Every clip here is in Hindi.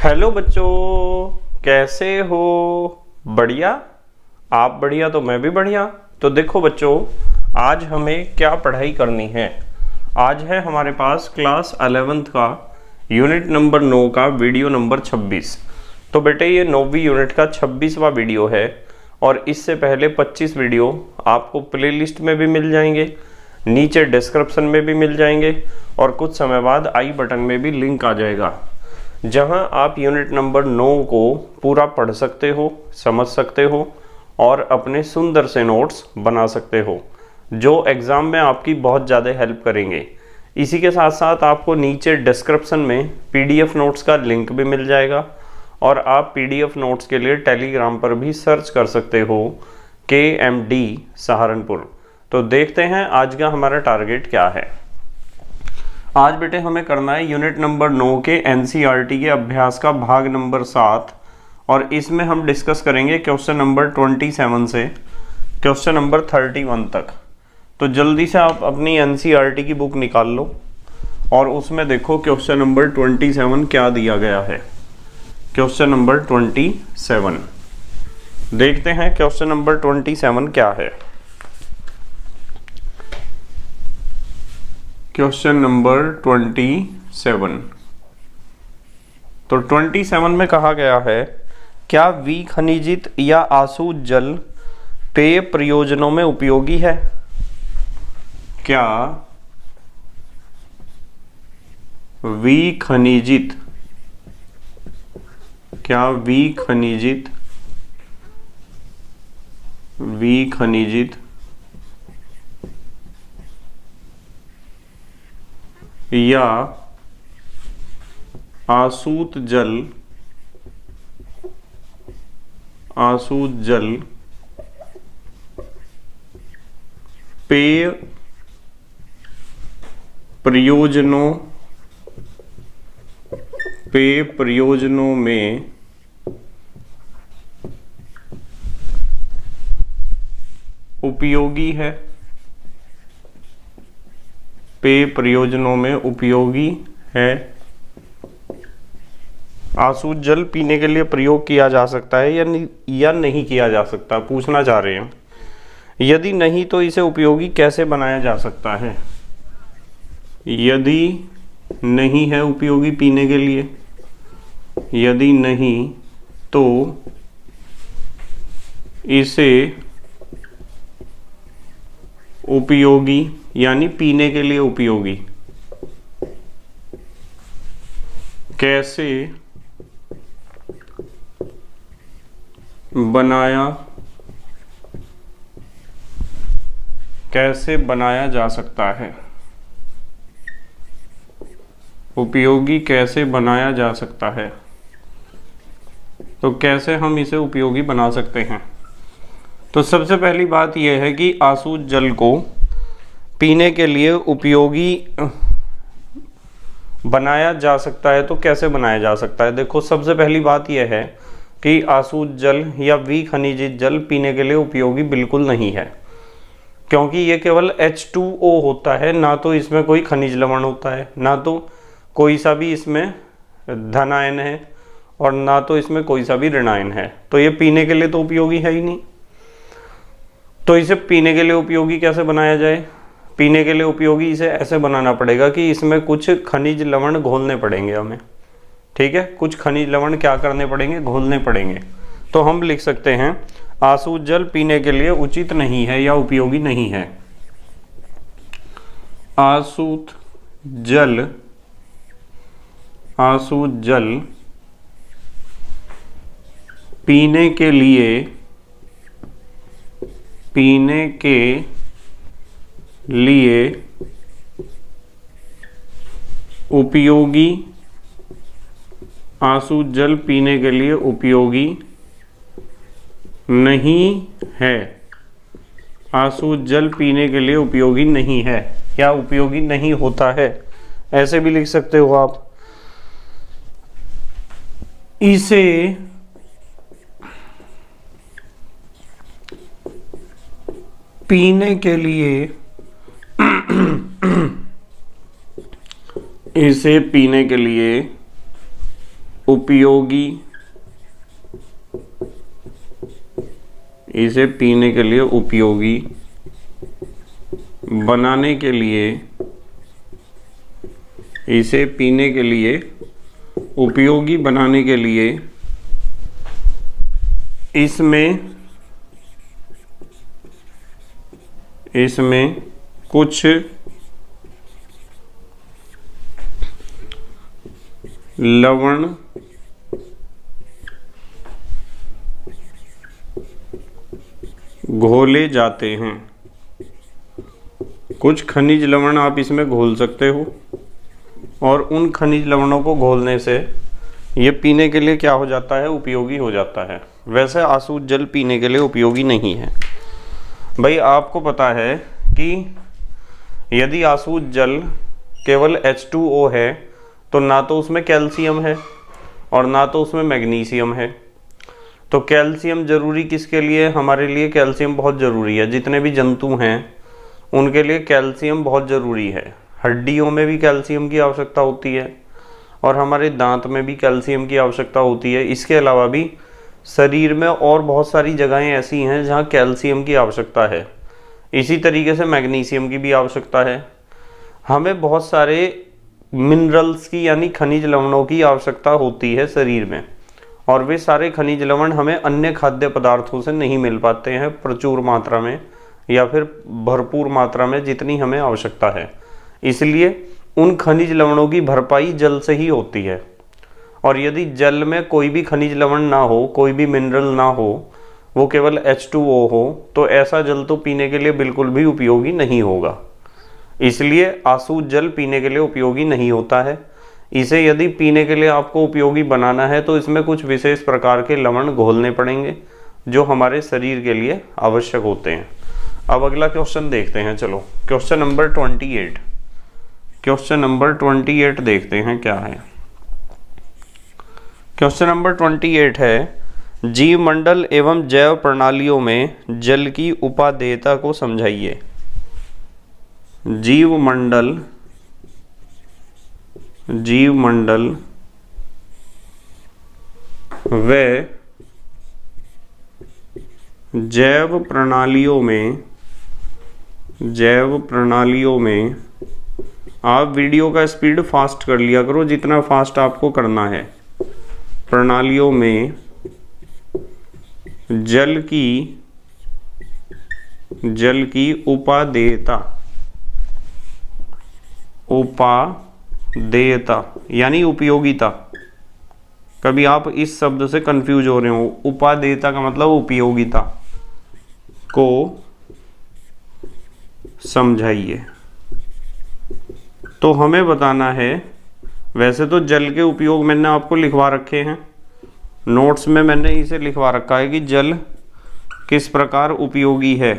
हेलो बच्चों, कैसे हो? बढ़िया। आप बढ़िया तो मैं भी बढ़िया। तो देखो बच्चों, आज हमें क्या पढ़ाई करनी है। आज है हमारे पास क्लास 11th का यूनिट नंबर 9 का वीडियो नंबर 26। तो बेटे ये 9वीं यूनिट का 26वां वीडियो है और इससे पहले 25 वीडियो आपको प्लेलिस्ट में भी मिल जाएंगे, नीचे डिस्क्रिप्शन में भी मिल जाएंगे और कुछ समय बाद आई बटन में भी लिंक आ जाएगा, जहां आप यूनिट नंबर 9 को पूरा पढ़ सकते हो, समझ सकते हो और अपने सुंदर से नोट्स बना सकते हो, जो एग्ज़ाम में आपकी बहुत ज़्यादा हेल्प करेंगे। इसी के साथ साथ आपको नीचे डिस्क्रिप्शन में पीडीएफ नोट्स का लिंक भी मिल जाएगा और आप पीडीएफ नोट्स के लिए टेलीग्राम पर भी सर्च कर सकते हो KMD सहारनपुर। तो देखते हैं आज का हमारा टारगेट क्या है। आज बेटे हमें करना है यूनिट नंबर 9 के NCERT के अभ्यास का भाग नंबर 7 और इसमें हम डिस्कस करेंगे क्वेश्चन नंबर 27 से क्वेश्चन नंबर 31 तक। तो जल्दी से आप अपनी NCERT की बुक निकाल लो और उसमें देखो क्वेश्चन नंबर 27 क्या दिया गया है। क्वेश्चन नंबर 27 देखते हैं क्वेश्चन नंबर 27 क्या है। Question number 27। तो 27 में कहा गया है, क्या विखनिजित या आसुत जल पेय प्रयोजनों में उपयोगी है? क्या विखनिजित या आसुत जल पेय प्रयोजनों में उपयोगी है। पेय प्रयोजनों में उपयोगी है। आसुत जल पीने के लिए प्रयोग किया जा सकता है या नहीं किया जा सकता, पूछना चाह रहे हैं। यदि नहीं तो इसे उपयोगी कैसे बनाया जा सकता है? यदि नहीं है उपयोगी पीने के लिए, यदि नहीं तो इसे उपयोगी यानी पीने के लिए उपयोगी कैसे बनाया जा सकता है? उपयोगी कैसे बनाया जा सकता है? तो कैसे हम इसे उपयोगी बना सकते हैं? तो सबसे पहली बात यह है कि आसुत जल को पीने के लिए उपयोगी बनाया जा सकता है। तो कैसे बनाया जा सकता है? देखो, सबसे पहली बात यह है कि आसुत जल या विखनिजित जल पीने के लिए उपयोगी बिल्कुल नहीं है, क्योंकि ये केवल H2O होता है, ना तो इसमें कोई खनिज लवण होता है, ना तो कोई सा भी इसमें धन आयन है और ना तो इसमें कोई सा भी ऋण आयन है। तो ये पीने के लिए तो उपयोगी है ही नहीं। तो इसे पीने के लिए उपयोगी कैसे बनाया जाए? पीने के लिए उपयोगी इसे ऐसे बनाना पड़ेगा कि इसमें कुछ खनिज लवण घोलने पड़ेंगे हमें। ठीक है, कुछ खनिज लवण क्या करने पड़ेंगे? घोलने पड़ेंगे। तो हम लिख सकते हैं आसुत जल पीने के लिए उचित नहीं है या उपयोगी नहीं है। आसुत जल पीने के लिए उपयोगी, आसुत जल पीने के लिए उपयोगी नहीं है। आसुत जल पीने के लिए उपयोगी नहीं है या उपयोगी नहीं होता है, ऐसे भी लिख सकते हो आप। इसे पीने के लिए उपयोगी, इसे पीने के लिए उपयोगी बनाने के लिए, इसे पीने के लिए उपयोगी बनाने के लिए इसमें कुछ लवण घोले जाते हैं। कुछ खनिज लवण आप इसमें घोल सकते हो और उन खनिज लवणों को घोलने से ये पीने के लिए क्या हो जाता है, उपयोगी हो जाता है। वैसे आसूत जल पीने के लिए उपयोगी नहीं है। भाई आपको पता है कि यदि आसूत जल केवल H2O है तो ना तो उसमें कैल्शियम है और ना तो उसमें मैग्नीशियम है। तो कैल्शियम जरूरी किसके लिए, हमारे लिए कैल्शियम बहुत ज़रूरी है। जितने भी जंतु हैं उनके लिए कैल्शियम बहुत ज़रूरी है। हड्डियों में भी कैल्शियम की आवश्यकता होती है और हमारे दांत में भी कैल्शियम की आवश्यकता होती है। इसके अलावा भी शरीर में और बहुत सारी जगहें ऐसी हैं जहाँ कैल्शियम की आवश्यकता है। इसी तरीके से मैग्नीशियम की भी आवश्यकता है। हमें बहुत सारे मिनरल्स की यानी खनिज लवणों की आवश्यकता होती है शरीर में, और वे सारे खनिज लवण हमें अन्य खाद्य पदार्थों से नहीं मिल पाते हैं प्रचुर मात्रा में या फिर भरपूर मात्रा में जितनी हमें आवश्यकता है। इसलिए उन खनिज लवणों की भरपाई जल से ही होती है। और यदि जल में कोई भी खनिज लवण ना हो, कोई भी मिनरल ना हो, वो केवल H2O हो, तो ऐसा जल तो पीने के लिए बिल्कुल भी उपयोगी नहीं होगा। इसलिए आसूत जल पीने के लिए उपयोगी नहीं होता है। इसे यदि पीने के लिए आपको उपयोगी बनाना है तो इसमें कुछ विशेष प्रकार के लवण घोलने पड़ेंगे जो हमारे शरीर के लिए आवश्यक होते हैं। अब अगला क्वेश्चन देखते हैं। चलो क्वेश्चन नंबर 28, क्वेश्चन नंबर 28 देखते हैं क्या है। क्वेश्चन नंबर 28 है, जीव मंडल एवं जैव प्रणालियों में जल की उपादेयता को समझाइए। जीव मंडल व जैव प्रणालियों में आप वीडियो का स्पीड फास्ट कर लिया करो जितना फास्ट आपको करना है। प्रणालियों में जल की उपादेयता यानी उपयोगिता। कभी आप इस शब्द से कंफ्यूज हो रहे हो, उपादेयता का मतलब उपयोगिता को समझाइए। तो हमें बताना है, वैसे तो जल के उपयोग मैंने आपको लिखवा रखे हैं, नोट्स में मैंने इसे लिखवा रखा है कि जल किस प्रकार उपयोगी है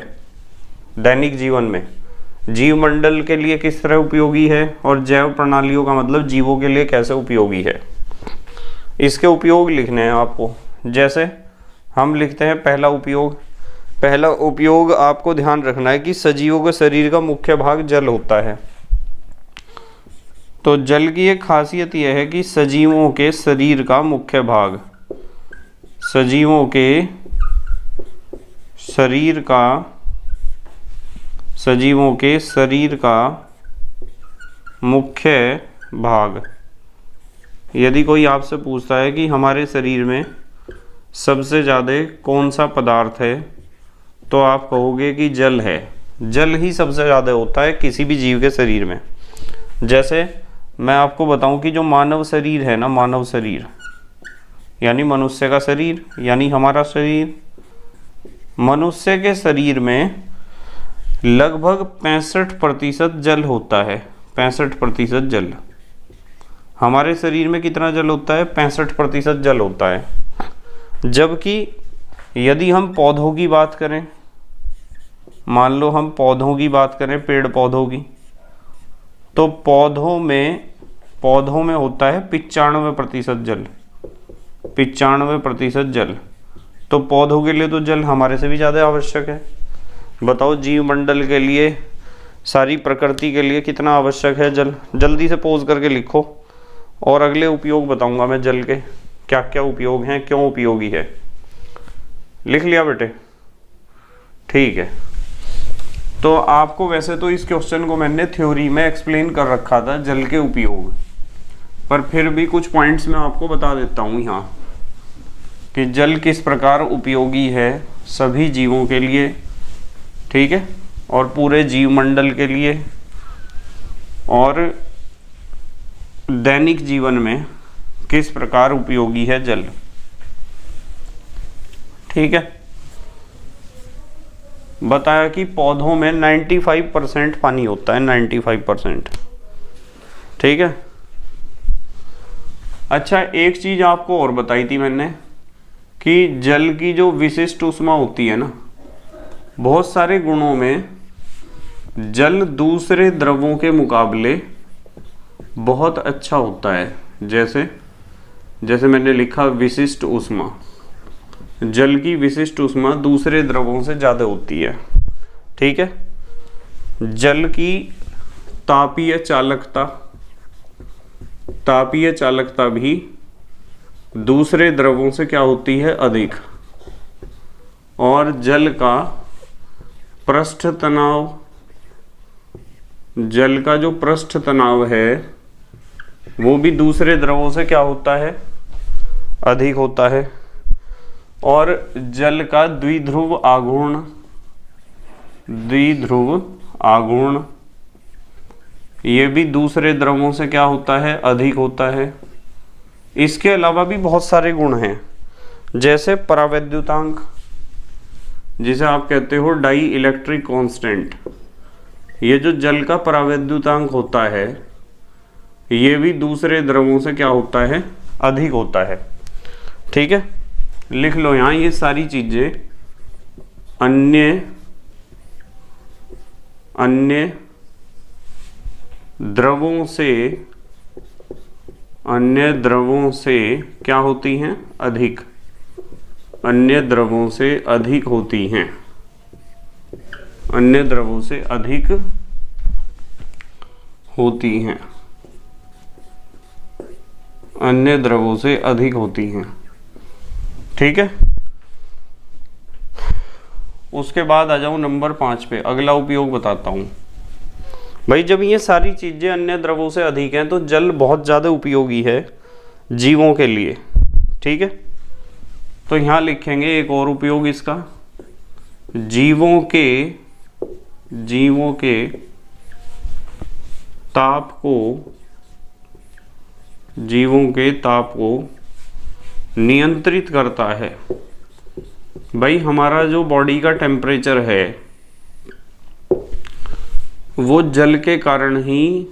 दैनिक जीवन में, जीव मंडल के लिए किस तरह उपयोगी है और जैव प्रणालियों का मतलब जीवों के लिए कैसे उपयोगी है। इसके उपयोग लिखने हैं आपको। जैसे हम लिखते हैं पहला उपयोग आपको ध्यान रखना है कि सजीवों के शरीर का मुख्य भाग जल होता है। तो जल की एक खासियत यह है कि सजीवों के शरीर का मुख्य भाग, सजीवों के शरीर का मुख्य भाग। यदि कोई आपसे पूछता है कि हमारे शरीर में सबसे ज़्यादा कौन सा पदार्थ है, तो आप कहोगे कि जल है। जल ही सबसे ज़्यादा होता है किसी भी जीव के शरीर में। जैसे मैं आपको बताऊं कि जो मानव शरीर है ना, मानव शरीर यानी मनुष्य का शरीर यानी हमारा शरीर, मनुष्य के शरीर में लगभग 65% जल होता है। 65% जल। हमारे शरीर में कितना जल होता है? 65% जल होता है। जबकि यदि हम पौधों की बात करें, मान लो हम पौधों की बात करें, पेड़ पौधों की, तो पौधों में होता है 95% जल। 95% जल। तो पौधों के लिए तो जल हमारे से भी ज़्यादा आवश्यक है। बताओ जीव मंडल के लिए, सारी प्रकृति के लिए कितना आवश्यक है जल? जल्दी से पोज करके लिखो। और अगले उपयोग बताऊंगा मैं जल के, क्या क्या उपयोग हैं, क्यों उपयोगी है। लिख लिया बेटे? ठीक है। तो आपको वैसे तो इस क्वेश्चन को मैंने थ्योरी में एक्सप्लेन कर रखा था जल के उपयोग, पर फिर भी कुछ पॉइंट्स मैं आपको बता देता हूँ यहाँ कि जल किस प्रकार उपयोगी है सभी जीवों के लिए, ठीक है, और पूरे जीवमंडल के लिए, और दैनिक जीवन में किस प्रकार उपयोगी है जल। ठीक है। बताया कि पौधों में 95% पानी होता है, 95%। ठीक है। अच्छा, एक चीज आपको और बताई थी मैंने कि जल की जो विशिष्ट ऊष्मा होती है ना, बहुत सारे गुणों में जल दूसरे द्रवों के मुकाबले बहुत अच्छा होता है। जैसे मैंने लिखा विशिष्ट ऊष्मा, जल की विशिष्ट ऊष्मा दूसरे द्रवों से ज़्यादा होती है। ठीक है। जल की तापीय चालकता भी दूसरे द्रवों से क्या होती है, अधिक। और जल का पृष्ठ तनाव, जल का जो पृष्ठ तनाव है वो भी दूसरे द्रवों से क्या होता है, अधिक होता है। और जल का द्विध्रुव आघूर्ण ये भी दूसरे द्रवों से क्या होता है, अधिक होता है। इसके अलावा भी बहुत सारे गुण हैं, जैसे परावैद्युतांक, जिसे आप कहते हो डाई इलेक्ट्रिक कांस्टेंट। ये जो जल का परावैद्युतांक होता है ये भी दूसरे द्रवों से क्या होता है, अधिक होता है। ठीक है। लिख लो यहाँ ये सारी चीजें अन्य द्रवों से क्या होती हैं, अधिक। अन्य द्रवों से अधिक होती हैं, अन्य द्रवों से अधिक होती हैं, अन्य द्रवों से अधिक होती हैं। ठीक है। उसके बाद आ जाऊं नंबर 5 पे, अगला उपयोग बताता हूं। भाई जब ये सारी चीजें अन्य द्रवों से अधिक हैं तो जल बहुत ज़्यादा उपयोगी है जीवों के लिए। ठीक है। तो यहाँ लिखेंगे एक और उपयोग इसका, जीवों के ताप को नियंत्रित करता है। भाई हमारा जो बॉडी का टेम्परेचर है वो जल के कारण ही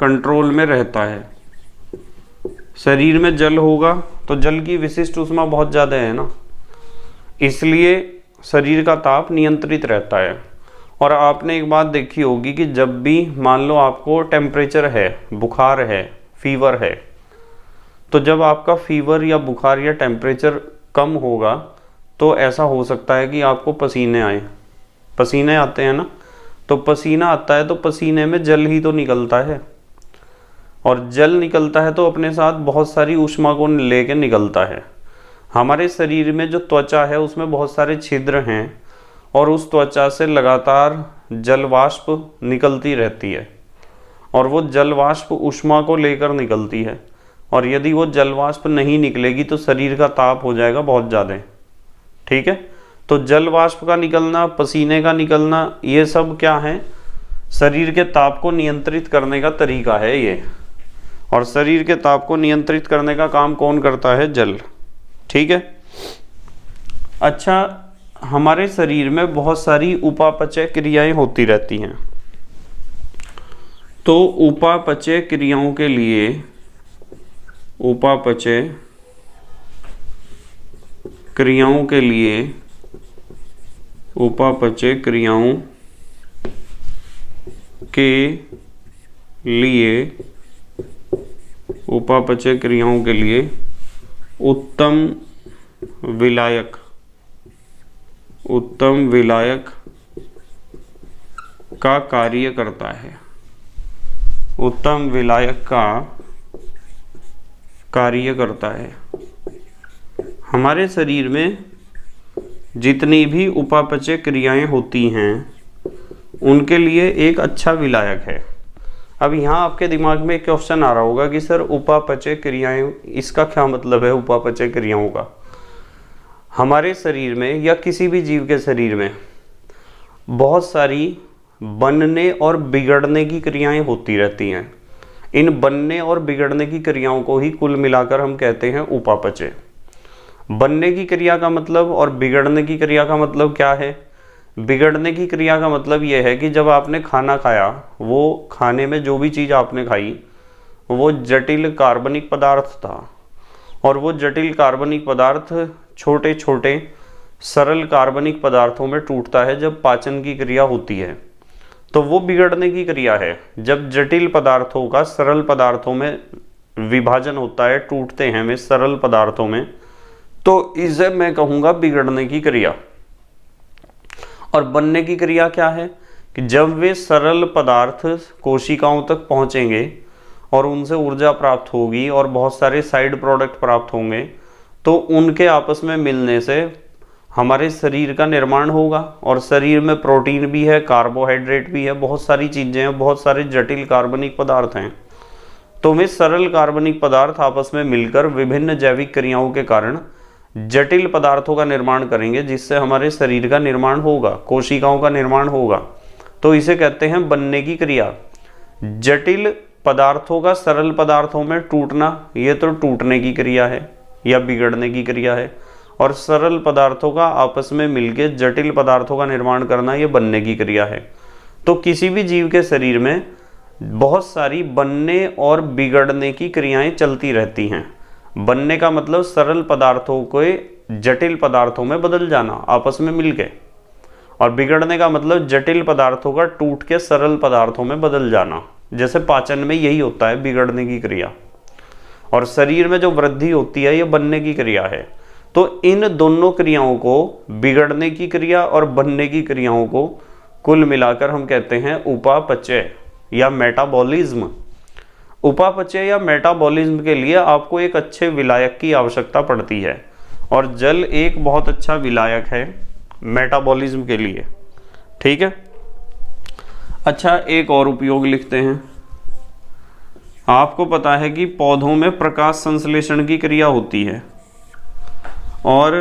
कंट्रोल में रहता है। शरीर में जल होगा तो जल की विशिष्ट ऊष्मा बहुत ज़्यादा है ना, इसलिए शरीर का ताप नियंत्रित रहता है। और आपने एक बात देखी होगी कि जब भी मान लो आपको टेम्परेचर है, बुखार है, फीवर है, तो जब आपका फीवर या बुखार या टेम्परेचर कम होगा तो ऐसा हो सकता है कि आपको पसीने आते हैं ना। तो पसीना आता है तो पसीने में जल ही तो निकलता है, और जल निकलता है तो अपने साथ बहुत सारी ऊष्मा को लेके निकलता है। हमारे शरीर में जो त्वचा है उसमें बहुत सारे छिद्र हैं और उस त्वचा से लगातार जल वाष्प निकलती रहती है, और वो जल वाष्प ऊष्मा को लेकर निकलती है। और यदि वो जल वाष्प नहीं निकलेगी तो शरीर का ताप हो जाएगा बहुत ज़्यादा। ठीक है। तो जल वाष्प का निकलना, पसीने का निकलना, ये सब क्या है, शरीर के ताप को नियंत्रित करने का तरीका है ये। और शरीर के ताप को नियंत्रित करने का काम कौन करता है, जल। ठीक है। अच्छा, हमारे शरीर में बहुत सारी उपापचय क्रियाएं होती रहती हैं। तो उपापचय क्रियाओं के लिए उत्तम विलायक का कार्य करता है। उत्तम विलायक का कार्य करता है। हमारे शरीर में जितनी भी उपापचय क्रियाएं होती हैं उनके लिए एक अच्छा विलायक है। अब यहाँ आपके दिमाग में एक क्वेश्चन आ रहा होगा कि सर उपापचय क्रियाएं, इसका क्या मतलब है उपापचय क्रियाओं का? हमारे शरीर में या किसी भी जीव के शरीर में बहुत सारी बनने और बिगड़ने की क्रियाएं होती रहती हैं। इन बनने और बिगड़ने की क्रियाओं को ही कुल मिलाकर हम कहते हैं उपापचय। बनने की क्रिया का मतलब और बिगड़ने की क्रिया का मतलब क्या है? बिगड़ने की क्रिया का मतलब यह है कि जब आपने खाना खाया, वो खाने में जो भी चीज़ आपने खाई वो जटिल कार्बनिक पदार्थ था, और वो जटिल कार्बनिक पदार्थ छोटे छोटे सरल कार्बनिक पदार्थों में टूटता है जब पाचन की क्रिया होती है, तो वो बिगड़ने की क्रिया है। जब जटिल पदार्थों का सरल पदार्थों में विभाजन होता है, टूटते हैं वे सरल पदार्थों में, तो इसे मैं कहूँगा बिगड़ने की क्रिया। और बनने की क्रिया क्या है कि जब वे सरल पदार्थ कोशिकाओं तक पहुँचेंगे और उनसे ऊर्जा प्राप्त होगी और बहुत सारे साइड प्रोडक्ट प्राप्त होंगे, तो उनके आपस में मिलने से हमारे शरीर का निर्माण होगा। और शरीर में प्रोटीन भी है, कार्बोहाइड्रेट भी है, बहुत सारी चीज़ें हैं, बहुत सारे जटिल कार्बनिक पदार्थ हैं। तो वे सरल कार्बनिक पदार्थ आपस में मिलकर विभिन्न जैविक क्रियाओं के कारण जटिल पदार्थों का निर्माण करेंगे, जिससे हमारे शरीर का निर्माण होगा, कोशिकाओं का निर्माण होगा। तो इसे कहते हैं बनने की क्रिया। जटिल पदार्थों का सरल पदार्थों में टूटना, ये तो टूटने की क्रिया है या बिगड़ने की क्रिया है। और सरल पदार्थों का आपस में मिलकर जटिल पदार्थों का निर्माण करना, ये बनने की क्रिया है। तो किसी भी जीव के शरीर में बहुत सारी बनने और बिगड़ने की क्रियाएं चलती रहती हैं। बनने का मतलब सरल पदार्थों को जटिल पदार्थों में बदल जाना आपस में मिलके, और बिगड़ने का मतलब जटिल पदार्थों का टूट के सरल पदार्थों में बदल जाना। जैसे पाचन में यही होता है, बिगड़ने की क्रिया। और शरीर में जो वृद्धि होती है, ये बनने की क्रिया है। तो इन दोनों क्रियाओं को, बिगड़ने की क्रिया और बनने की क्रियाओं को कुल मिलाकर हम कहते हैं उपापचय या मेटाबॉलिज्म। उपापचय या मेटाबॉलिज्म के लिए आपको एक अच्छे विलायक की आवश्यकता पड़ती है, और जल एक बहुत अच्छा विलायक है मेटाबॉलिज्म के लिए। ठीक है। अच्छा, एक और उपयोग लिखते हैं। आपको पता है कि पौधों में प्रकाश संश्लेषण की क्रिया होती है, और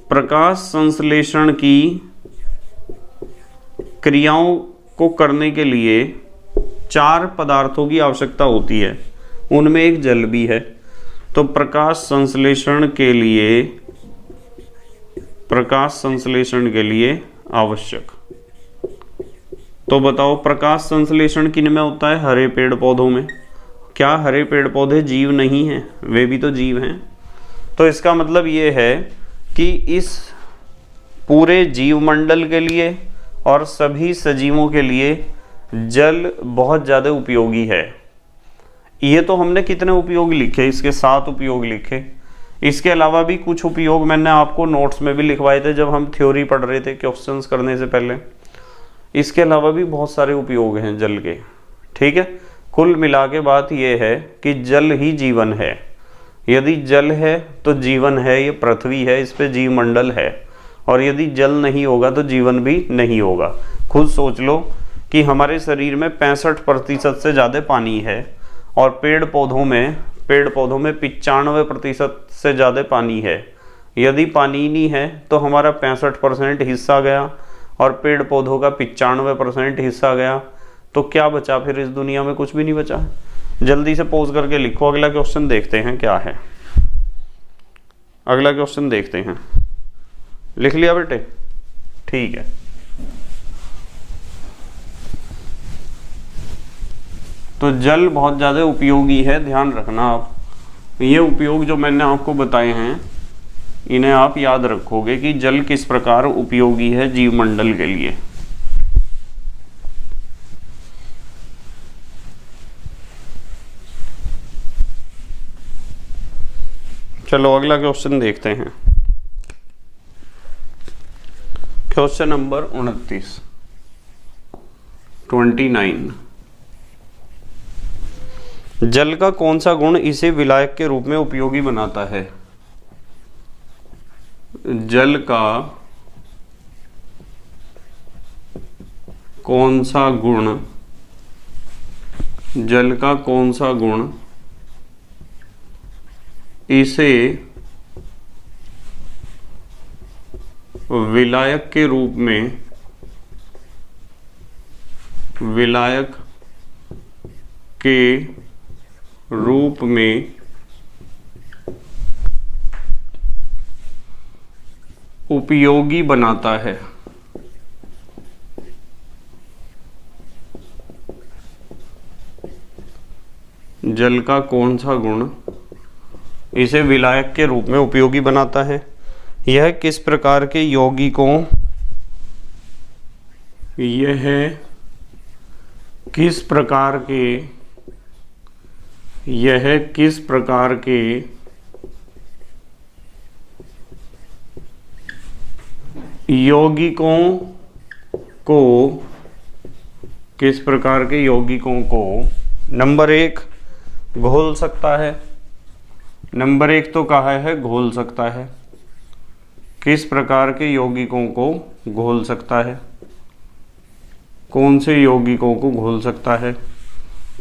प्रकाश संश्लेषण की क्रियाओं को करने के लिए 4 पदार्थों की आवश्यकता होती है, उनमें एक जल भी है। तो प्रकाश संश्लेषण के लिए आवश्यक। तो बताओ, प्रकाश संश्लेषण किन में होता है? हरे पेड़ पौधों में। क्या हरे पेड़ पौधे जीव नहीं हैं? वे भी तो जीव हैं। तो इसका मतलब ये है कि इस पूरे जीव मंडल के लिए और सभी सजीवों के लिए जल बहुत ज़्यादा उपयोगी है। ये तो हमने कितने उपयोग लिखे? इसके 7 उपयोग लिखे। इसके अलावा भी कुछ उपयोग मैंने आपको नोट्स में भी लिखवाए थे जब हम थ्योरी पढ़ रहे थे क्वेश्चंस करने से पहले। इसके अलावा भी बहुत सारे उपयोग हैं जल के। ठीक है। कुल मिला के बात यह है कि जल ही जीवन है। यदि जल है तो जीवन है, ये पृथ्वी है, इस पे जीव मंडल है। और यदि जल नहीं होगा तो जीवन भी नहीं होगा। खुद सोच लो कि हमारे शरीर में 65% से ज़्यादा पानी है, और पेड़ पौधों में 95% से ज़्यादा पानी है। यदि पानी नहीं है तो हमारा 65% हिस्सा गया, और पेड़ पौधों का 95% हिस्सा गया। तो क्या बचा फिर? इस दुनिया में कुछ भी नहीं बचा। जल्दी से पॉज करके लिखो। अगला क्वेश्चन देखते हैं क्या है। अगला क्वेश्चन देखते हैं। लिख लिया बेटे? ठीक है। तो जल बहुत ज़्यादा उपयोगी है, ध्यान रखना आप। ये उपयोग जो मैंने आपको बताए हैं, इन्हें आप याद रखोगे कि जल किस प्रकार उपयोगी है जीव मंडल के लिए। चलो अगला क्वेश्चन देखते हैं। Question number 29। जल का कौन सा गुण इसे विलायक के रूप में उपयोगी बनाता है? जल का कौन सा गुण, जल का कौन सा गुण इसे विलायक के रूप में, विलायक के रूप में उपयोगी बनाता है? जल का कौन सा गुण इसे विलायक के रूप में उपयोगी बनाता है? यह किस प्रकार के यौगिकों, यह किस प्रकार के, यह किस प्रकार के यौगिकों को, किस प्रकार के यौगिकों को नंबर 1 घोल सकता है? नंबर 1 तो कहा है घोल सकता है। किस प्रकार के यौगिकों को घोल सकता है? कौन से यौगिकों को घोल सकता है?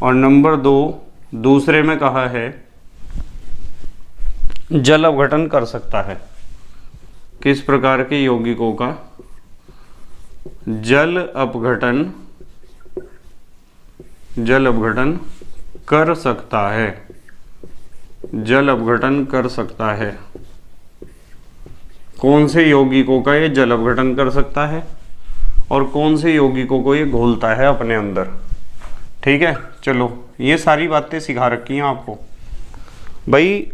और नंबर 2 दूसरे में कहा है जल अपघटन कर सकता है। किस प्रकार के यौगिकों का जल अपघटन, जल अपघटन कर सकता है? जल अपघटन कर सकता है। कौन से यौगिकों का ये जल अपघटन कर सकता है और कौन से यौगिकों को ये घोलता है अपने अंदर? ठीक है, चलो ये सारी बातें सिखा रखी हैं आपको भाई।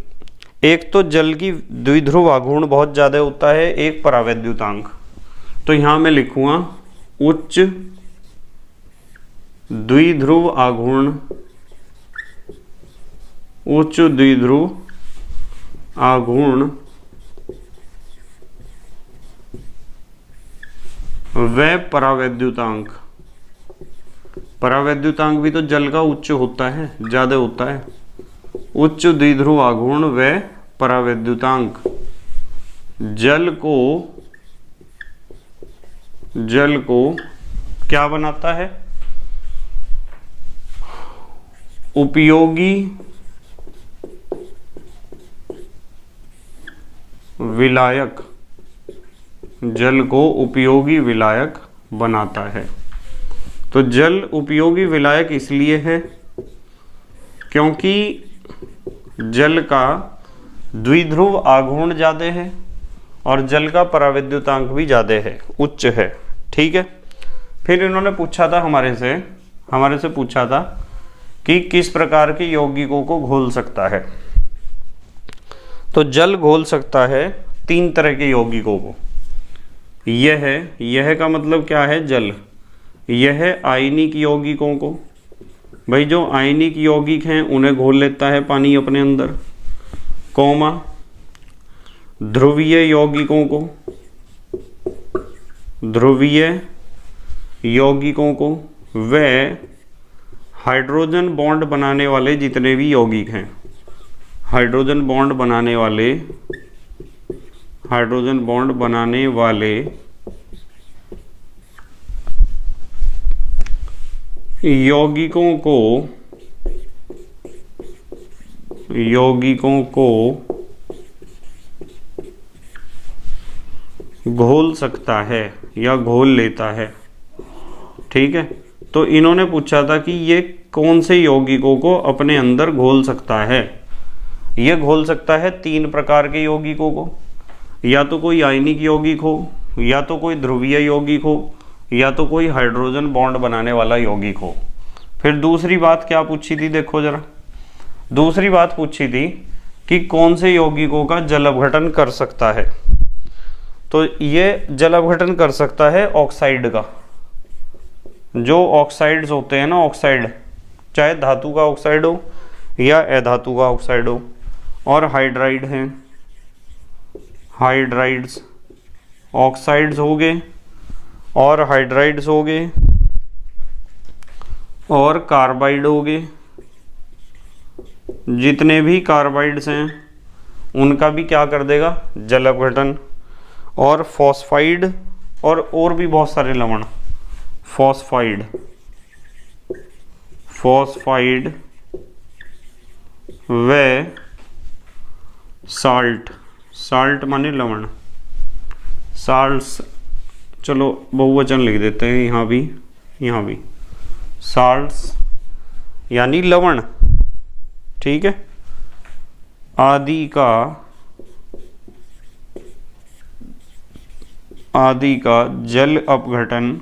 एक तो जल की द्विध्रुव आघूर्ण बहुत ज़्यादा होता है, एक परावैद्युतांक। तो यहाँ मैं लिखूँगा उच्च द्विध्रुव आघूर्ण, उच्च द्विध्रुव आघूर्ण व परावैद्युतांक। परावैद्युतांक भी तो जल का उच्च होता है, ज़्यादा होता है। उच्च द्विध्रुव आघूर्ण व परावैद्युतांक जल को क्या बनाता है? उपयोगी विलायक, जल को उपयोगी विलायक बनाता है। तो जल उपयोगी विलायक इसलिए है क्योंकि जल का द्विध्रुव आघूर्ण ज़्यादा है और जल का परावैद्युतांक भी ज़्यादा है, उच्च है। ठीक है, फिर इन्होंने पूछा था हमारे से पूछा था कि किस प्रकार के यौगिकों को घोल सकता है। तो जल घोल सकता है 3 तरह के यौगिकों को। यह का मतलब क्या है? जल। यह आयनिक यौगिकों को, भाई जो आयनिक यौगिक हैं उन्हें घोल लेता है पानी अपने अंदर, कौमा ध्रुवीय यौगिकों को, ध्रुवीय यौगिकों को व हाइड्रोजन बॉन्ड बनाने वाले जितने भी यौगिक हैं, हाइड्रोजन बॉन्ड बनाने वाले, हाइड्रोजन बॉन्ड बनाने वाले यौगिकों को घोल सकता है या घोल लेता है। ठीक है, तो इन्होंने पूछा था कि ये कौन से यौगिकों को अपने अंदर घोल सकता है। ये घोल सकता है 3 प्रकार के यौगिकों को, या तो कोई आयनिक यौगिक हो, या तो कोई ध्रुवीय यौगिक हो, या तो कोई हाइड्रोजन बॉन्ड बनाने वाला यौगिक हो। फिर दूसरी बात क्या पूछी थी, देखो जरा। दूसरी बात पूछी थी कि कौन से यौगिकों का जल अपघटन कर सकता है। तो ये जल अपघटन कर सकता है ऑक्साइड का। जो ऑक्साइड्स होते हैं ना, ऑक्साइड, चाहे धातु का ऑक्साइड हो या अधातु का ऑक्साइड हो, और हाइड्राइड हैं, हाइड्राइड्स, ऑक्साइड्स हो गए और हाइड्राइड्स हो गए, और कार्बाइड हो गए, जितने भी कार्बाइड्स हैं उनका भी क्या कर देगा, जल अपघटन। और फॉस्फाइड और भी बहुत सारे लवण, फॉस्फाइड व साल्ट माने लवण, साल्ट्स, चलो बहुवचन लिख देते हैं यहाँ भी साल्ट्स यानी लवण, ठीक है, आदि का जल अपघटन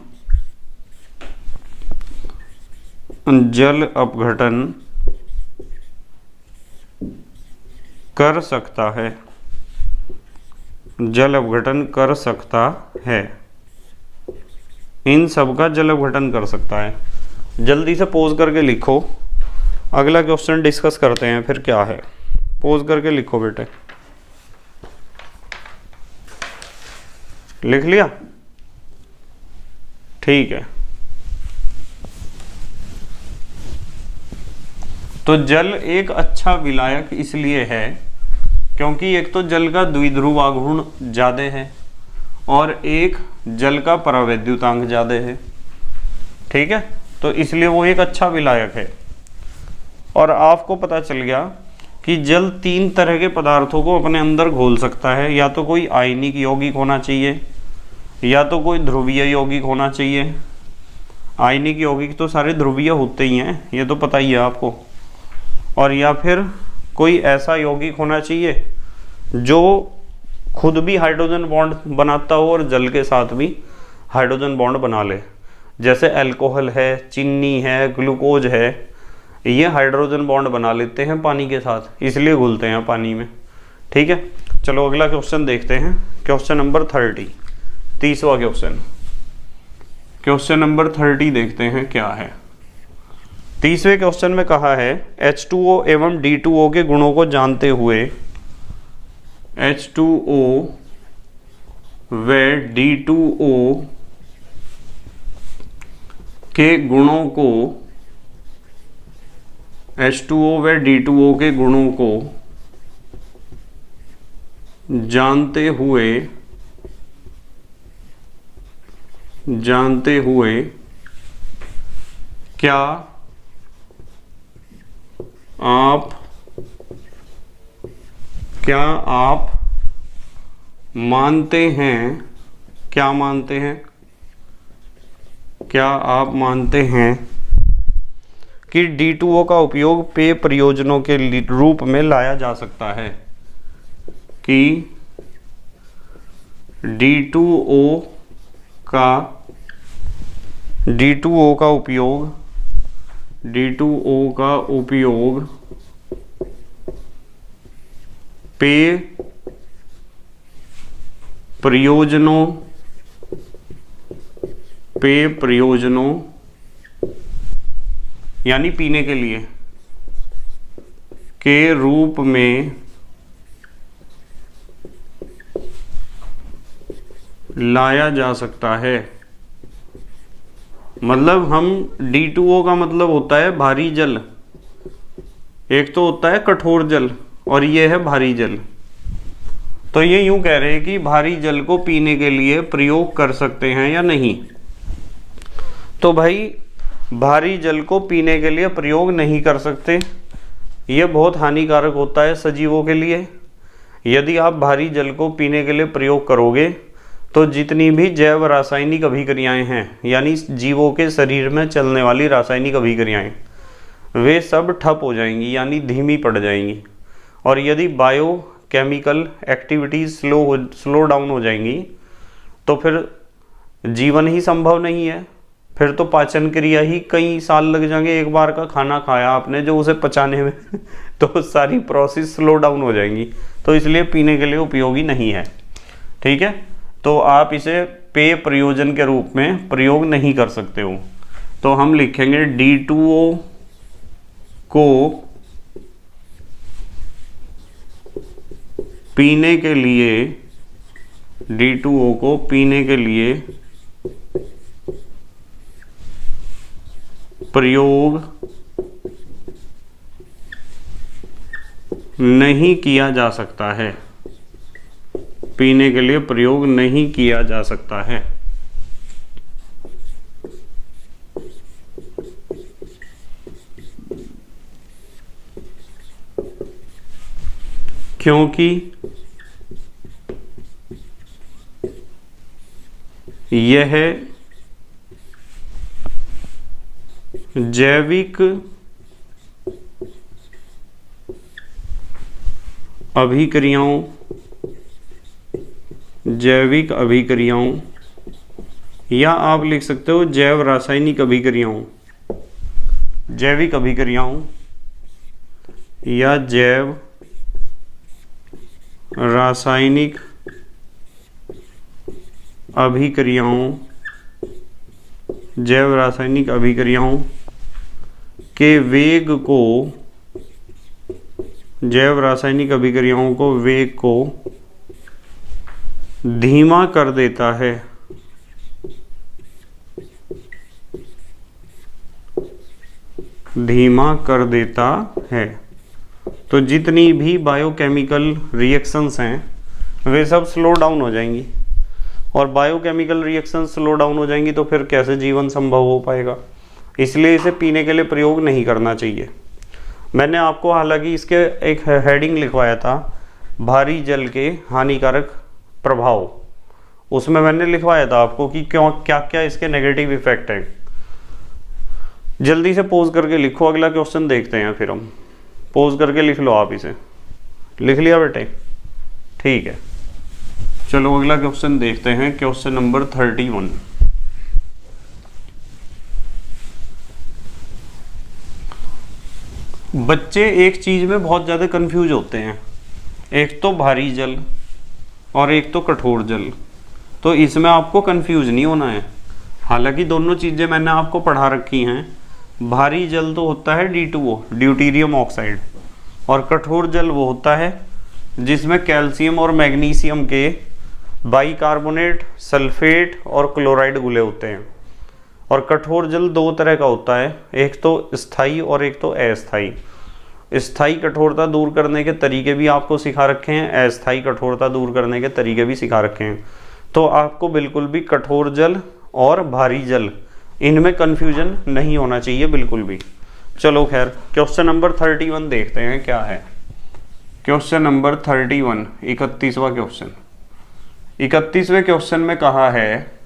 कर सकता है, जल अपघटन कर सकता है, इन सब का जल अपघटन कर सकता है। जल्दी से पोज करके लिखो, अगला क्वेश्चन डिस्कस करते हैं फिर क्या है। पोज करके लिखो बेटे, लिख लिया, ठीक है। तो जल एक अच्छा विलायक इसलिए है क्योंकि एक तो जल का द्विध्रुव आघूर्ण ज्यादा है और एक जल का परावैद्युतांक ज्यादा है, ठीक है, तो इसलिए वो एक अच्छा विलायक है। और आपको पता चल गया कि जल 3 तरह के पदार्थों को अपने अंदर घोल सकता है, या तो कोई आयनिक यौगिक होना चाहिए, या तो कोई ध्रुवीय यौगिक होना चाहिए। आयनिक यौगिक तो सारे ध्रुवीय होते ही हैं, ये तो पता ही है आपको, और या फिर कोई ऐसा यौगिक होना चाहिए जो खुद भी हाइड्रोजन बॉन्ड बनाता हो और जल के साथ भी हाइड्रोजन बॉन्ड बना ले, जैसे अल्कोहल है, चीनी है, ग्लूकोज है, ये हाइड्रोजन बॉन्ड बना लेते हैं पानी के साथ, इसलिए घुलते हैं पानी में, ठीक है। चलो अगला क्वेश्चन देखते हैं, क्वेश्चन नंबर 30, 30वां क्वेश्चन नंबर 30 देखते हैं क्या है। 30वें क्वेश्चन में कहा है H2O एवं D2O के गुणों को जानते हुए, H2O व D2O के गुणों को, H2O व D2O के गुणों को जानते हुए क्या आप मानते हैं, क्या आप मानते हैं कि D2O का उपयोग पेय प्रयोजनों के रूप में लाया जा सकता है, कि D2O का उपयोग पेय प्रयोजनों यानी पीने के लिए के रूप में लाया जा सकता है। मतलब हम D2O का मतलब होता है भारी जल, एक तो होता है कठोर जल और ये है भारी जल। तो ये यूं कह रहे हैं कि भारी जल को पीने के लिए प्रयोग कर सकते हैं या नहीं। तो भाई भारी जल को पीने के लिए प्रयोग नहीं कर सकते, ये बहुत हानिकारक होता है सजीवों के लिए। यदि आप भारी जल को पीने के लिए प्रयोग करोगे तो जितनी भी जैव रासायनिक अभिक्रियाएं हैं, यानी जीवों के शरीर में चलने वाली रासायनिक अभिक्रियाएं, वे सब ठप हो जाएंगी यानी धीमी पड़ जाएंगी। और यदि bio chemical activities slow down हो जाएंगी तो फिर जीवन ही संभव नहीं है। फिर तो पाचन क्रिया ही कई साल लग जाएंगे। एक बार का खाना खाया आपने जो उसे पचाने में तो सारी प्रोसेस स्लो डाउन हो जाएंगी। तो इसलिए पीने के लिए उपयोगी नहीं है, ठीक है। तो आप इसे पेय प्रयोजन के रूप में प्रयोग नहीं कर सकते हो। तो हम लिखेंगे D2O को पीने के लिए, D2O को पीने के लिए प्रयोग नहीं किया जा सकता है, पीने के लिए प्रयोग नहीं किया जा सकता है। क्योंकि यह जैविक अभिक्रियाओं या आप लिख सकते हो जैव रासायनिक अभिक्रियाओं, जैविक अभिक्रियाओं या जैव रासायनिक अभिक्रियाओं, जैव रासायनिक अभिक्रियाओं के वेग को, जैव रासायनिक अभिक्रियाओं को वेग को धीमा कर देता है, धीमा कर देता है। तो जितनी भी बायोकेमिकल रिएक्शंस हैं वे सब स्लो डाउन हो जाएंगी, और बायोकेमिकल रिएक्शंस स्लो डाउन हो जाएंगी तो फिर कैसे जीवन संभव हो पाएगा। इसलिए इसे पीने के लिए प्रयोग नहीं करना चाहिए। मैंने आपको हालांकि इसके एक हेडिंग लिखवाया था, भारी जल के हानिकारक प्रभाव। उसमें मैंने लिखवाया था आपको कि क्यों क्या क्या इसके नेगेटिव इफेक्ट हैं। जल्दी से पोज करके लिखो, अगला क्वेश्चन देखते हैं। फिर हम पोज करके लिख लो, आप इसे लिख लिया बेटे? ठीक है, चलो अगला क्वेश्चन देखते हैं। Question number 31। बच्चे एक चीज में बहुत ज्यादा कंफ्यूज होते हैं, एक तो भारी जल और एक तो कठोर जल। तो इसमें आपको कंफ्यूज नहीं होना है। हालांकि दोनों चीजें मैंने आपको पढ़ा रखी हैं। भारी जल तो होता है D2O, ड्यूटीरियम ऑक्साइड, और कठोर जल वो होता है जिसमें कैल्शियम और मैग्नीशियम के बाइकार्बोनेट, सल्फेट और क्लोराइड घुले होते हैं। और कठोर जल दो तरह का होता है, एक तो स्थायी और एक तो अस्थायी। स्थायी कठोरता दूर करने के तरीके भी आपको सिखा रखे हैं, अस्थायी कठोरता दूर करने के तरीके भी सिखा रखे हैं। तो आपको बिल्कुल भी कठोर जल और भारी जल इनमें कंफ्यूजन नहीं होना चाहिए बिल्कुल भी। चलो खैर, क्वेश्चन नंबर 31 देखते हैं क्या है। क्वेश्चन नंबर 31, 31वां क्वेश्चन। 31वें क्वेश्चन में कहा है,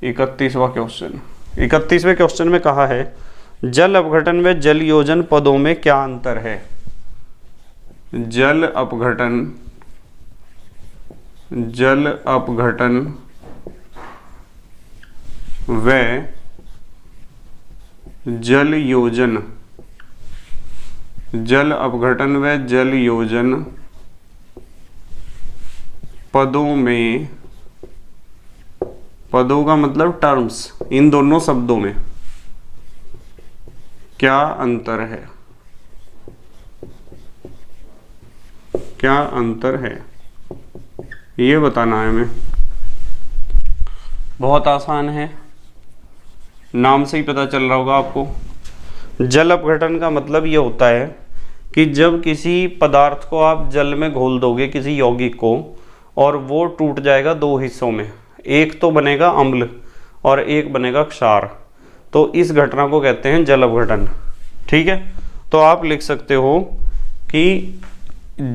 31वां क्वेश्चन, 31वें क्वेश्चन में कहा है जल अपघटन व जल योजन पदों में क्या अंतर है। जल अपघटन, जल अपघटन व जल योजन, जल अपघटन व जल योजन पदों में, पदों का मतलब टर्म्स, इन दोनों शब्दों में क्या अंतर है, क्या अंतर है, ये बताना है हमें। बहुत आसान है, नाम से ही पता चल रहा होगा आपको। जल अपघटन का मतलब ये होता है कि जब किसी पदार्थ को आप जल में घोल दोगे, किसी यौगिक को, और वो टूट जाएगा दो हिस्सों में, एक तो बनेगा अम्ल और एक बनेगा क्षार, तो इस घटना को कहते हैं जल अपघटन। ठीक है, तो आप लिख सकते हो कि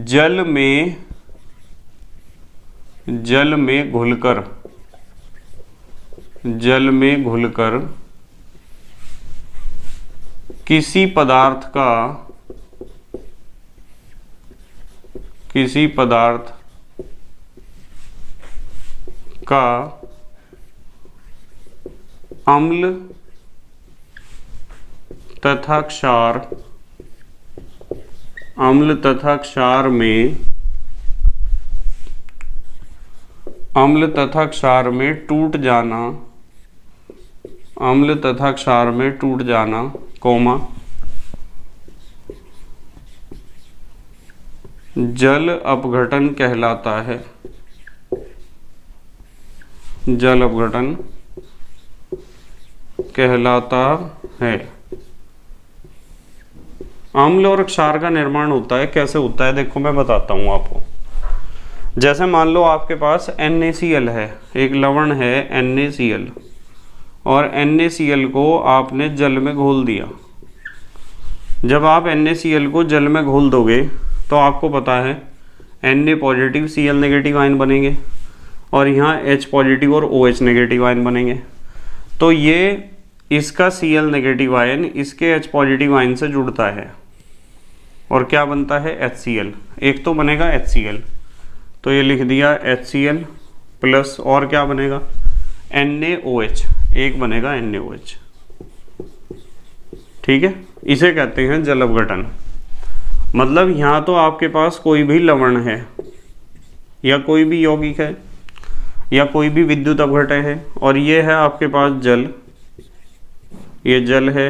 जल में घुलकर, जल में घुलकर किसी पदार्थ का अम्ल तथा क्षार, अम्ल तथा क्षार में, अम्ल तथा क्षार में टूट जाना, अम्ल तथा क्षार में टूट जाना, कोमा, जल अपघटन कहलाता है। जल अपघटन कहलाता है। अम्ल और क्षार का निर्माण होता है। कैसे होता है देखो मैं बताता हूँ आपको। जैसे मान लो आपके पास NaCl है, एक लवण है NaCl, और NaCl को आपने जल में घोल दिया। जब आप NaCl को जल में घोल दोगे तो आपको पता है Na positive Cl negative ion बनेंगे और यहाँ H पॉजिटिव और OH नेगेटिव आयन बनेंगे। तो ये इसका Cl नेगेटिव आयन इसके H पॉजिटिव आयन से जुड़ता है और क्या बनता है HCl। एक तो बनेगा HCl, तो ये लिख दिया HCl प्लस और क्या बनेगा NaOH, एक बनेगा NaOH। ठीक है, इसे कहते हैं जल अपघटन। मतलब यहाँ तो आपके पास कोई भी लवण है या कोई भी यौगिक है या कोई भी विद्युत अपघटन है और ये है आपके पास जल, ये जल है,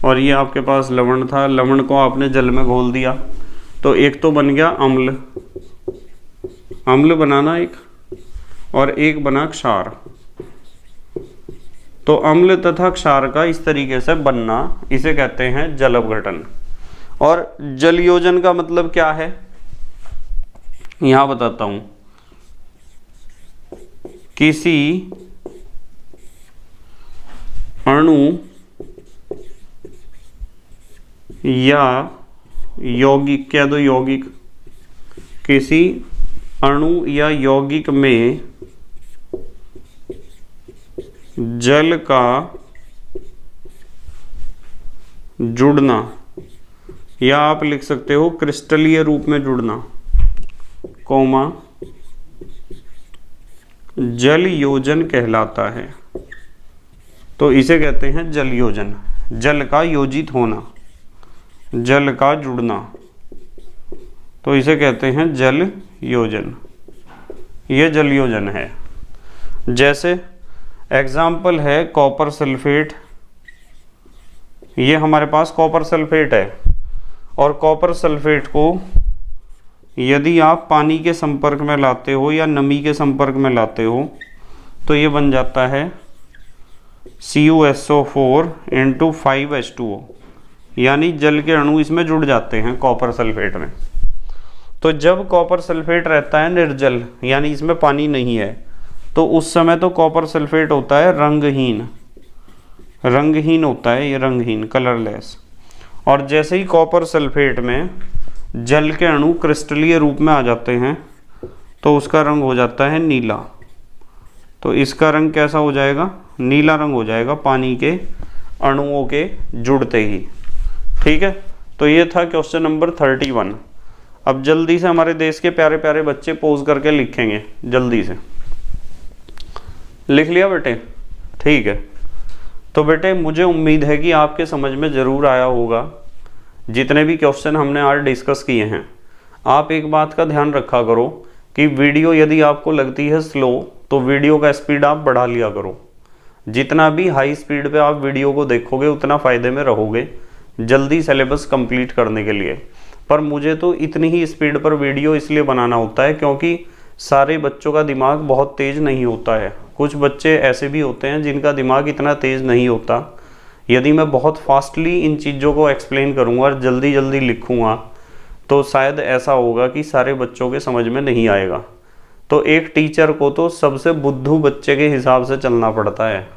और ये आपके पास लवण था, लवण को आपने जल में घोल दिया। तो एक तो बन गया अम्ल, अम्ल बनाना एक, और एक बना क्षार। तो अम्ल तथा क्षार का इस तरीके से बनना, इसे कहते हैं जल अपघटन। और जल योजन का मतलब क्या है यहां बताता हूं। किसी अणु या यौगिक, कह दो यौगिक, किसी अणु या यौगिक में जल का जुड़ना, या आप लिख सकते हो क्रिस्टलीय रूप में जुड़ना, कोमा, जल योजन कहलाता है। तो इसे कहते हैं जल योजन, जल का योजित होना, जल का जुड़ना, तो इसे कहते हैं जल योजन। ये जल योजन है। जैसे एग्जाम्पल है कॉपर सल्फेट, ये हमारे पास कॉपर सल्फेट है और कॉपर सल्फेट को यदि आप पानी के संपर्क में लाते हो या नमी के संपर्क में लाते हो तो ये बन जाता है CuSO4 × 5H2O, यानी जल के अणु इसमें जुड़ जाते हैं कॉपर सल्फेट में। तो जब कॉपर सल्फेट रहता है निर्जल, यानी इसमें पानी नहीं है, तो उस समय तो कॉपर सल्फेट होता है रंगहीन, रंगहीन होता है ये, रंगहीन, कलरलेस। और जैसे ही कॉपर सल्फेट में जल के अणु क्रिस्टलीय रूप में आ जाते हैं तो उसका रंग हो जाता है नीला। तो इसका रंग कैसा हो जाएगा, नीला रंग हो जाएगा पानी के अणुओं के जुड़ते ही। ठीक है, तो ये था क्वेश्चन नंबर 31। अब जल्दी से हमारे देश के प्यारे प्यारे बच्चे पोज करके लिखेंगे, जल्दी से लिख लिया बेटे? ठीक है, तो बेटे मुझे उम्मीद है कि आपके समझ में ज़रूर आया होगा जितने भी क्वेश्चन हमने आज डिस्कस किए हैं। आप एक बात का ध्यान रखा करो कि वीडियो यदि आपको लगती है स्लो तो वीडियो का स्पीड आप बढ़ा लिया करो। जितना भी हाई स्पीड पे आप वीडियो को देखोगे उतना फ़ायदे में रहोगे जल्दी सिलेबस कंप्लीट करने के लिए। पर मुझे तो इतनी ही स्पीड पर वीडियो इसलिए बनाना होता है क्योंकि सारे बच्चों का दिमाग बहुत तेज़ नहीं होता है। कुछ बच्चे ऐसे भी होते हैं जिनका दिमाग इतना तेज़ नहीं होता। यदि मैं बहुत फास्टली इन चीज़ों को एक्सप्लेन करूँगा और जल्दी जल्दी लिखूँगा तो शायद ऐसा होगा कि सारे बच्चों के समझ में नहीं आएगा। तो एक टीचर को तो सबसे बुद्धू बच्चे के हिसाब से चलना पड़ता है,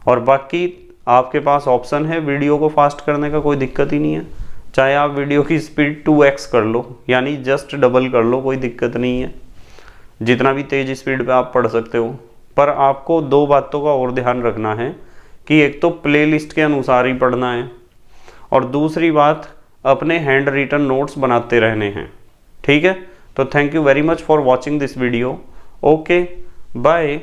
और बाकी आपके पास ऑप्शन है वीडियो को फास्ट करने का, कोई दिक्कत ही नहीं है। चाहे आप वीडियो की स्पीड 2x कर लो, यानी जस्ट डबल कर लो, कोई दिक्कत नहीं है। जितना भी तेज़ स्पीड पे आप पढ़ सकते हो। पर आपको दो बातों का और ध्यान रखना है कि एक तो प्लेलिस्ट के अनुसार ही पढ़ना है और दूसरी बात अपने हैंड रिटन नोट्स बनाते रहने हैं। ठीक है, तो thank you very much for watching this video. Okay, bye.